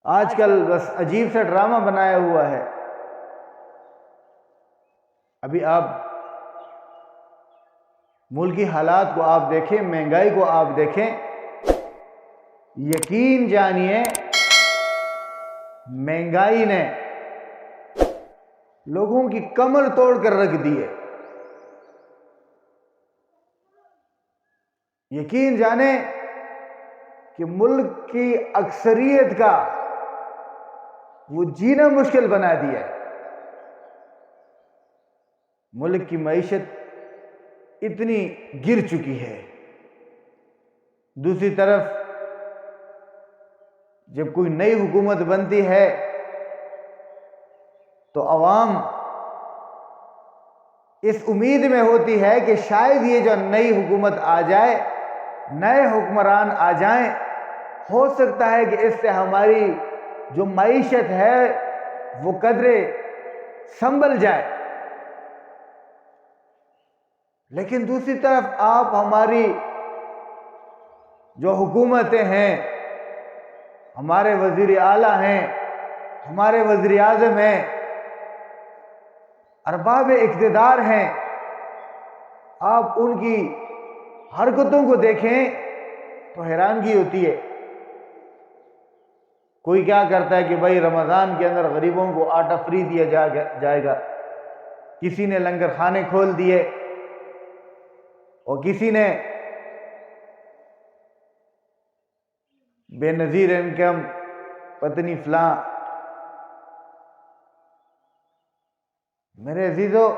آج کل بس عجیب سا ڈرامہ بنایا ہوا ہے۔ ابھی آپ ملکی حالات کو آپ دیکھیں، مہنگائی کو آپ دیکھیں، یقین جانیے مہنگائی نے لوگوں کی کمر توڑ کر رکھ دی ہے۔ یقین جانیں کہ ملک کی اکثریت کا وہ جینا مشکل بنا دیا ہے۔ ملک کی معیشت اتنی گر چکی ہے۔ دوسری طرف جب کوئی نئی حکومت بنتی ہے تو عوام اس امید میں ہوتی ہے کہ شاید یہ جو نئی حکومت آ جائے، نئے حکمران آ جائیں، ہو سکتا ہے کہ اس سے ہماری جو معیشت ہے وہ قدرے سنبھل جائے۔ لیکن دوسری طرف آپ ہماری جو حکومتیں ہیں، ہمارے وزیر اعلیٰ ہیں، ہمارے وزیر اعظم ہیں، ارباب اقتدار ہیں، آپ ان کی حرکتوں کو دیکھیں تو حیرانگی ہوتی ہے۔ کوئی کیا کرتا ہے کہ بھائی رمضان کے اندر غریبوں کو آٹا فری دیا جائے گا، کسی نے لنگر خانے کھول دیے، اور کسی نے بے نظیر انکم پتنی فلاں۔ میرے عزیزو،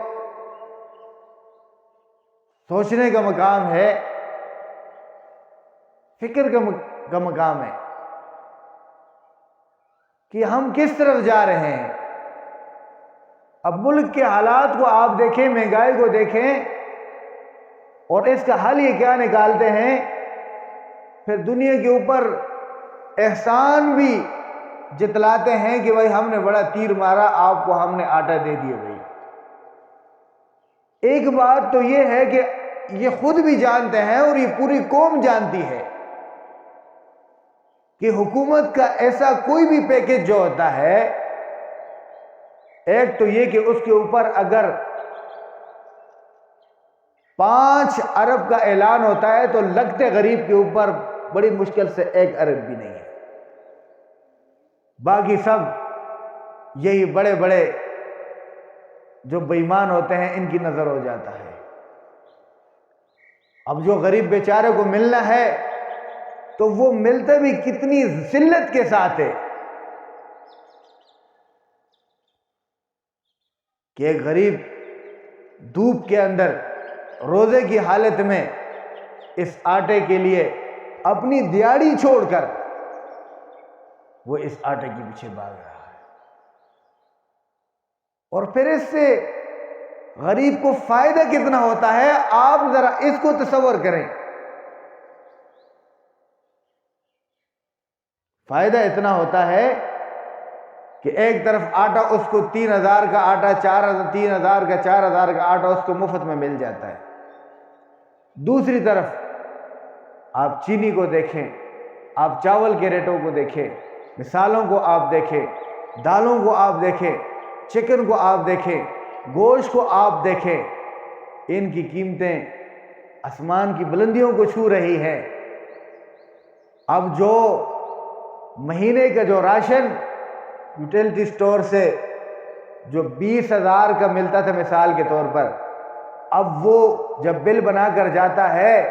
سوچنے کا مقام ہے، فکر کا مقام ہے کہ ہم کس طرف جا رہے ہیں۔ اب ملک کے حالات کو آپ دیکھیں، مہنگائی کو دیکھیں، اور اس کا حل یہ کیا نکالتے ہیں، پھر دنیا کے اوپر احسان بھی جتلاتے ہیں کہ بھائی ہم نے بڑا تیر مارا، آپ کو ہم نے آٹا دے دیا۔ بھائی ایک بات تو یہ ہے کہ یہ خود بھی جانتے ہیں اور یہ پوری قوم جانتی ہے کہ حکومت کا ایسا کوئی بھی پیکج جو ہوتا ہے، ایک تو یہ کہ اس کے اوپر اگر 5 ارب کا اعلان ہوتا ہے تو لگتے غریب کے اوپر بڑی مشکل سے 1 ارب بھی نہیں ہے۔ باقی سب یہی بڑے بڑے جو بے ایمان ہوتے ہیں ان کی نظر ہو جاتا ہے۔ اب جو غریب بیچارے کو ملنا ہے تو وہ ملتے بھی کتنی ذلت کے ساتھ ہے کہ ایک غریب دھوپ کے اندر روزے کی حالت میں اس آٹے کے لیے اپنی دیہڑی چھوڑ کر وہ اس آٹے کے پیچھے بھاگ رہا ہے۔ اور پھر اس سے غریب کو فائدہ کتنا ہوتا ہے، آپ ذرا اس کو تصور کریں۔ فائدہ اتنا ہوتا ہے کہ ایک طرف آٹا اس کو 3000 کا آٹا، 3000 کا 4000 کا آٹا اس کو مفت میں مل جاتا ہے۔ دوسری طرف آپ چینی کو دیکھیں، آپ چاول کے ریٹوں کو دیکھیں، مثالوں کو آپ دیکھیں، دالوں کو آپ دیکھیں، چکن کو آپ دیکھیں، گوشت کو آپ دیکھیں، ان کی قیمتیں آسمان کی بلندیوں کو چھو رہی ہیں۔ اب جو مہینے کا جو راشن یوٹیلٹی سٹور سے جو 20,000 کا ملتا تھا مثال کے طور پر، اب وہ جب بل بنا کر جاتا ہے،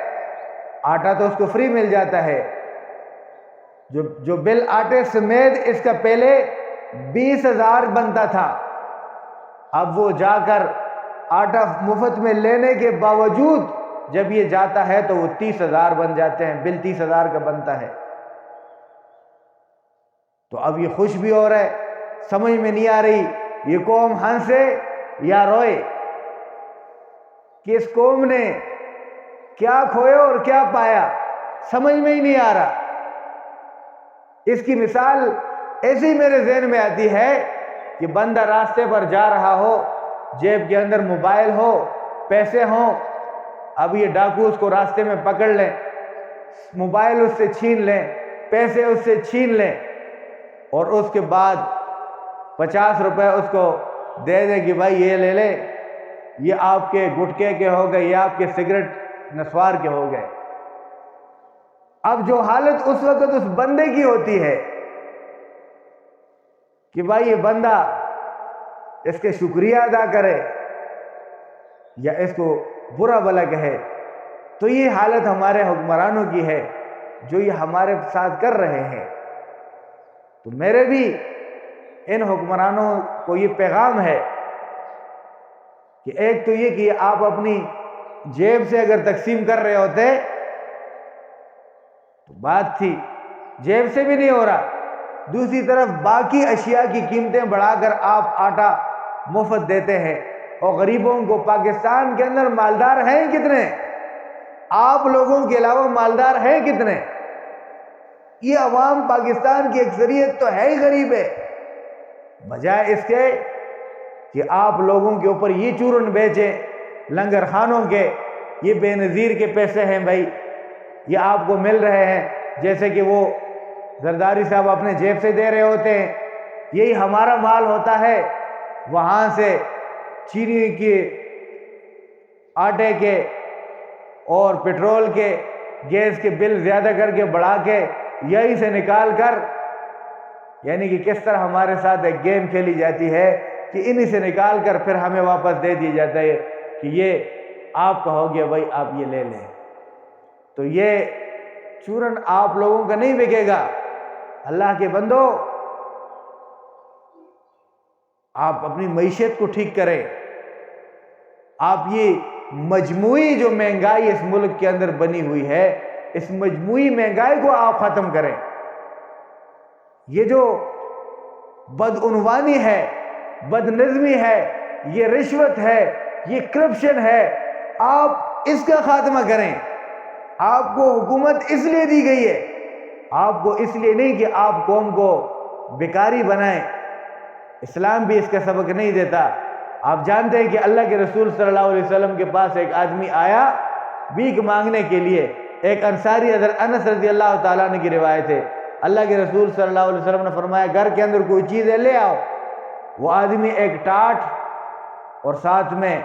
آٹا تو اس کو فری مل جاتا ہے، جو بل آٹے سمیت اس کا پہلے 20,000 بنتا تھا، اب وہ جا کر آٹا مفت میں لینے کے باوجود جب یہ جاتا ہے تو وہ 30,000 بن جاتے ہیں، بل 30,000 کا بنتا ہے۔ تو اب یہ خوش بھی ہو رہا ہے، سمجھ میں نہیں آ رہی یہ قوم ہنسے یا روئے کہ اس قوم نے کیا کھویا اور کیا پایا، سمجھ میں ہی نہیں آ رہا۔ اس کی مثال ایسی میرے ذہن میں آتی ہے کہ بندہ راستے پر جا رہا ہو، جیب کے اندر موبائل ہو، پیسے ہوں، اب یہ ڈاکو اس کو راستے میں پکڑ لیں، موبائل اس سے چھین لیں، پیسے اس سے چھین لیں، اور اس کے بعد 50 روپے اس کو دے دے کہ بھائی یہ لے لے، یہ آپ کے گٹکے کے ہو گئے، یہ آپ کے سگریٹ نسوار کے ہو گئے۔ اب جو حالت اس وقت اس بندے کی ہوتی ہے کہ بھائی یہ بندہ اس کے شکریہ ادا کرے یا اس کو برا بھلا کہے، تو یہ حالت ہمارے حکمرانوں کی ہے جو یہ ہمارے ساتھ کر رہے ہیں۔ تو میرے بھی ان حکمرانوں کو یہ پیغام ہے کہ ایک تو یہ کہ آپ اپنی جیب سے اگر تقسیم کر رہے ہوتے تو بات تھی، جیب سے بھی نہیں ہو رہا، دوسری طرف باقی اشیاء کی قیمتیں بڑھا کر آپ آٹا مفت دیتے ہیں، اور غریبوں کو پاکستان کے اندر مالدار ہیں کتنے؟ آپ لوگوں کے علاوہ مالدار ہیں کتنے؟ یہ عوام پاکستان کی اکثریت تو ہے ہی غریب ہے، بجائے اس کے کہ آپ لوگوں کے اوپر یہ چورن بیچیں لنگر خانوں کے، یہ بے نظیر کے پیسے ہیں بھائی، یہ آپ کو مل رہے ہیں، جیسے کہ وہ زرداری صاحب اپنے جیب سے دے رہے ہوتے ہیں، یہی ہمارا مال ہوتا ہے، وہاں سے چینی کے، آٹے کے اور پٹرول کے، گیس کے بل زیادہ کر کے بڑھا کے یہی سے نکال کر، یعنی کہ کس طرح ہمارے ساتھ ایک گیم کھیلی جاتی ہے کہ انہی سے نکال کر پھر ہمیں واپس دے دیا جاتا ہے کہ یہ آپ کا ہو گیا بھائی، آپ یہ لے لیں۔ تو یہ چورن آپ لوگوں کا نہیں بکے گا۔ اللہ کے بندو، آپ اپنی معیشت کو ٹھیک کریں، آپ یہ مجموعی جو مہنگائی اس ملک کے اندر بنی ہوئی ہے، اس مجموعی مہنگائی کو آپ ختم کریں۔ یہ جو بدعنوانی ہے، بد نظمی ہے، یہ رشوت ہے، یہ کرپشن ہے، آپ اس کا خاتمہ کریں۔ آپ کو حکومت اس لیے دی گئی ہے، آپ کو اس لیے نہیں کہ آپ قوم کو بیکاری بنائیں۔ اسلام بھی اس کا سبق نہیں دیتا۔ آپ جانتے ہیں کہ اللہ کے رسول صلی اللہ علیہ وسلم کے پاس ایک آدمی آیا بھیک مانگنے کے لیے، ایک انصاری حضرت انس رضی اللہ تعالیٰ عنہ کی روایت ہے، اللہ کے رسول صلی اللہ علیہ وسلم نے فرمایا گھر کے اندر کوئی چیز ہے لے آؤ۔ وہ آدمی ایک ٹاٹ اور ساتھ میں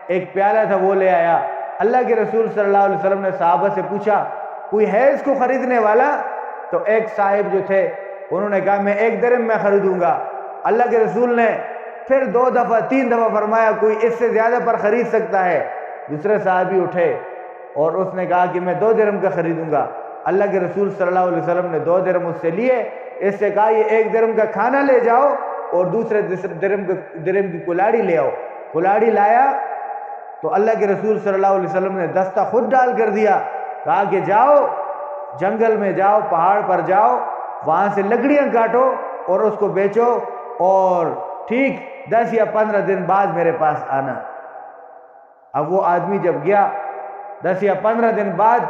ایک پیالہ تھا وہ لے آیا۔ اللہ کے رسول صلی اللہ علیہ وسلم نے صحابہ سے پوچھا کوئی ہے اس کو خریدنے والا؟ تو ایک صاحب جو تھے انہوں نے کہا میں 1 درہم میں خریدوں گا۔ اللہ کے رسول نے پھر 2 دفعہ 3 دفعہ فرمایا کوئی اس سے زیادہ پر خرید سکتا ہے؟ دوسرے صحابی اٹھے اور اس نے کہا کہ میں 2 درہم کا خریدوں گا۔ اللہ کے رسول صلی اللہ علیہ وسلم نے 2 درہم اس سے لیے، اس سے کہا یہ 1 درہم کا کھانا لے جاؤ اور دوسرے درہم کی کلاڑی لے آؤ۔ کلاڑی لایا تو اللہ کے رسول صلی اللہ علیہ وسلم نے دستہ خود ڈال کر دیا، کہا کہ جاؤ جنگل میں جاؤ، پہاڑ پر جاؤ، وہاں سے لکڑیاں کاٹو اور اس کو بیچو، اور ٹھیک 10 یا 15 دن بعد میرے پاس آنا۔ اب وہ آدمی جب گیا 10 یا 15 دن بعد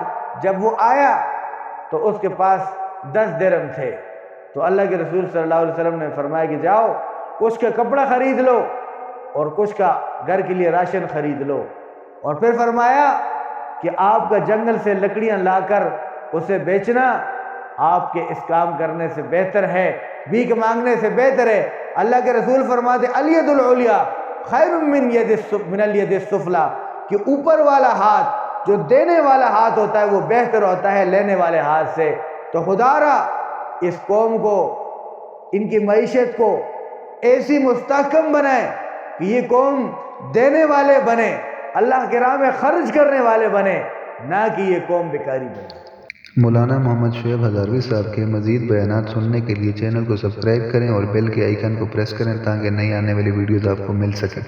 جب وہ آیا تو اس کے پاس 10 درہم تھے۔ تو اللہ کے رسول صلی اللہ علیہ وسلم نے فرمایا کہ جاؤ کچھ کا کپڑا خرید لو اور کچھ کا گھر کے لیے راشن خرید لو، اور پھر فرمایا کہ آپ کا جنگل سے لکڑیاں لا کر اسے بیچنا آپ کے اس کام کرنے سے بہتر ہے، بھیک مانگنے سے بہتر ہے۔ اللہ کے رسول فرماتے الید العلیٰ خیر من الید السفلیٰ، کہ اوپر والا ہاتھ جو دینے والا ہاتھ ہوتا ہے وہ بہتر ہوتا ہے لینے والے ہاتھ سے۔ تو خدا را اس قوم کو، ان کی معیشت کو ایسی مستحکم بنائے کہ یہ قوم دینے والے بنے، اللہ کے راہ میں خرچ کرنے والے بنے، نہ کہ یہ قوم بیکاری بنے۔ مولانا محمد شعیب ہزاروی صاحب کے مزید بیانات سننے کے لیے چینل کو سبسکرائب کریں اور بیل کے آئیکن کو پریس کریں تاکہ نئی آنے والی ویڈیوز آپ کو مل سکیں۔